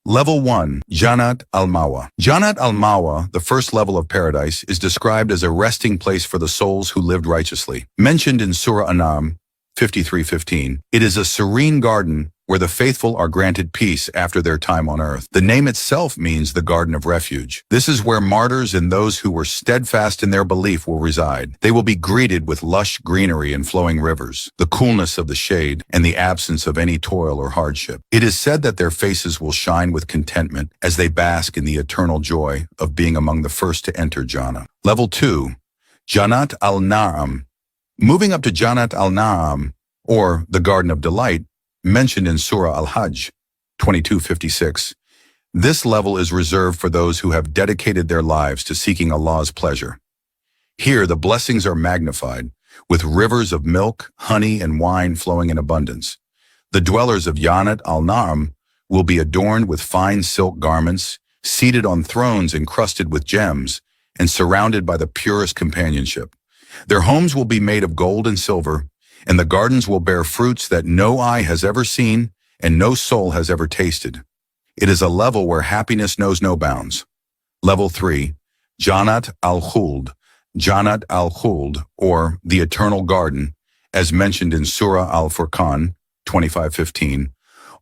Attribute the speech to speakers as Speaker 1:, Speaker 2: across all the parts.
Speaker 1: Level 1, Jannat al-Mawa. Jannat al-Mawa, the first level of paradise, is described as a resting place for the souls who lived righteously. Mentioned in Surah An'am 53:15, it is a serene garden where the faithful are granted peace after their time on earth. The name itself means the Garden of Refuge. This is where martyrs and those who were steadfast in their belief will reside. They will be greeted with lush greenery and flowing rivers, the coolness of the shade, and the absence of any toil or hardship. It is said that their faces will shine with contentment as they bask in the eternal joy of being among the first to enter Jannah. Level 2, Jannat al-Na'am. Moving up to Jannat al-Na'am, or the Garden of Delight, mentioned in Surah Al-Hajj 22:56. This level is reserved for those who have dedicated their lives to seeking Allah's pleasure. Here, the blessings are magnified, with rivers of milk, honey, and wine flowing in abundance. The dwellers of Jannat al-Na'am will be adorned with fine silk garments, seated on thrones encrusted with gems, and surrounded by the purest companionship. Their homes will be made of gold and silver, and the gardens will bear fruits that no eye has ever seen and no soul has ever tasted. It is a level where happiness knows no bounds. Level 3, Jannat al-Khuld. Jannat al-Khuld, or the Eternal Garden, as mentioned in Surah Al-Furqan 25:15,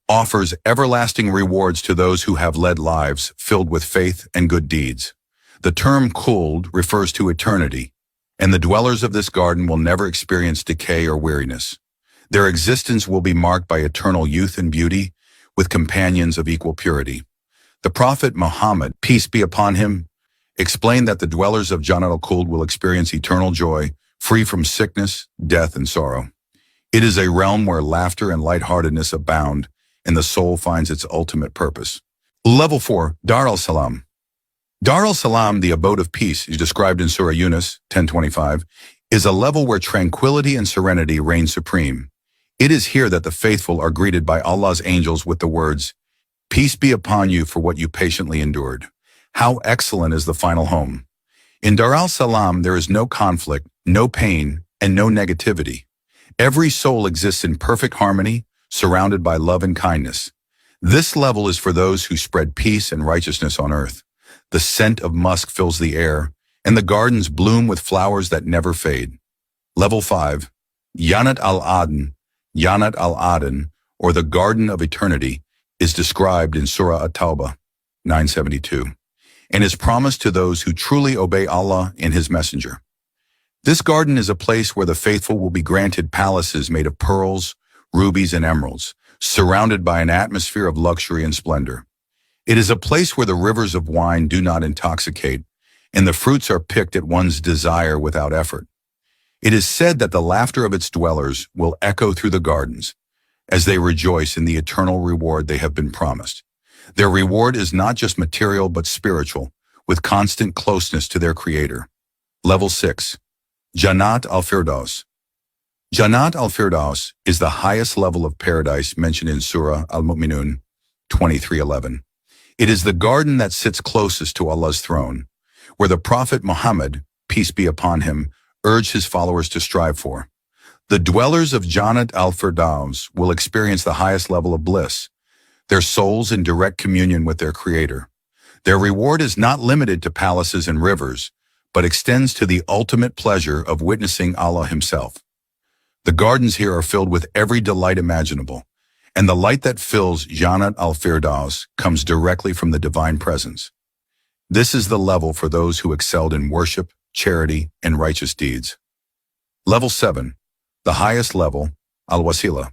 Speaker 1: offers everlasting rewards to those who have led lives filled with faith and good deeds. The term Khuld refers to eternity, and the dwellers of this garden will never experience decay or weariness. Their existence will be marked by eternal youth and beauty, with companions of equal purity. The Prophet Muhammad, peace be upon him, explained that the dwellers of Jannat al-Khuld will experience eternal joy, free from sickness, death, and sorrow. It is a realm where laughter and lightheartedness abound, and the soul finds its ultimate purpose. Level 4, Dar al-Salam. Dar al-Salam, the abode of peace, is described in Surah Yunus 10:25, is a level where tranquility and serenity reign supreme. It is here that the faithful are greeted by Allah's angels with the words, "Peace be upon you for what you patiently endured." How excellent is the final home. In Dar al-Salam, there is no conflict, no pain, and no negativity. Every soul exists in perfect harmony, surrounded by love and kindness. This level is for those who spread peace and righteousness on earth. The scent of musk fills the air, and the gardens bloom with flowers that never fade. Level 5, Jannat al-Aden. Jannat al-Aden, or the Garden of Eternity, is described in Surah At-Tawbah 9:72, and is promised to those who truly obey Allah and His Messenger. This garden is a place where the faithful will be granted palaces made of pearls, rubies, and emeralds, surrounded by an atmosphere of luxury and splendor. It is a place where the rivers of wine do not intoxicate, and the fruits are picked at one's desire without effort. It is said that the laughter of its dwellers will echo through the gardens, as they rejoice in the eternal reward they have been promised. Their reward is not just material but spiritual, with constant closeness to their Creator. Level 6, Jannat al-Firdaus. Jannat al-Firdaus is the highest level of paradise mentioned in Surah Al-Mu'minun 23:11. It is the garden that sits closest to Allah's throne, where the Prophet Muhammad, peace be upon him, urged his followers to strive for. The dwellers of Jannat al-Firdaus will experience the highest level of bliss, their souls in direct communion with their Creator. Their reward is not limited to palaces and rivers, but extends to the ultimate pleasure of witnessing Allah Himself. The gardens here are filled with every delight imaginable, and the light that fills Jannat al-Firdaus comes directly from the Divine Presence. This is the level for those who excelled in worship, charity, and righteous deeds. Level 7, the highest level, Al-Wasila.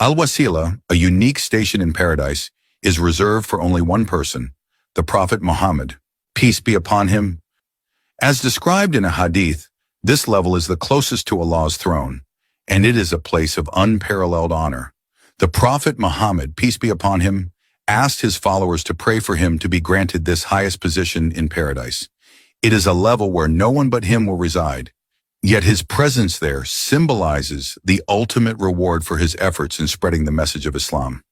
Speaker 1: Al-Wasila, a unique station in paradise, is reserved for only one person, the Prophet Muhammad, peace be upon him. As described in a hadith, this level is the closest to Allah's throne, and it is a place of unparalleled honor. The Prophet Muhammad, peace be upon him, asked his followers to pray for him to be granted this highest position in paradise. It is a level where no one but him will reside, yet his presence there symbolizes the ultimate reward for his efforts in spreading the message of Islam.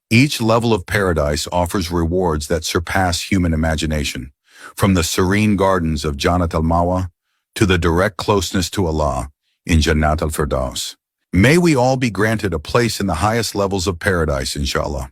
Speaker 1: Each level of paradise offers rewards that surpass human imagination, from the serene gardens of Jannat al-Mawa to the direct closeness to Allah in Jannat al-Firdaus. May we all be granted a place in the highest levels of paradise, inshallah.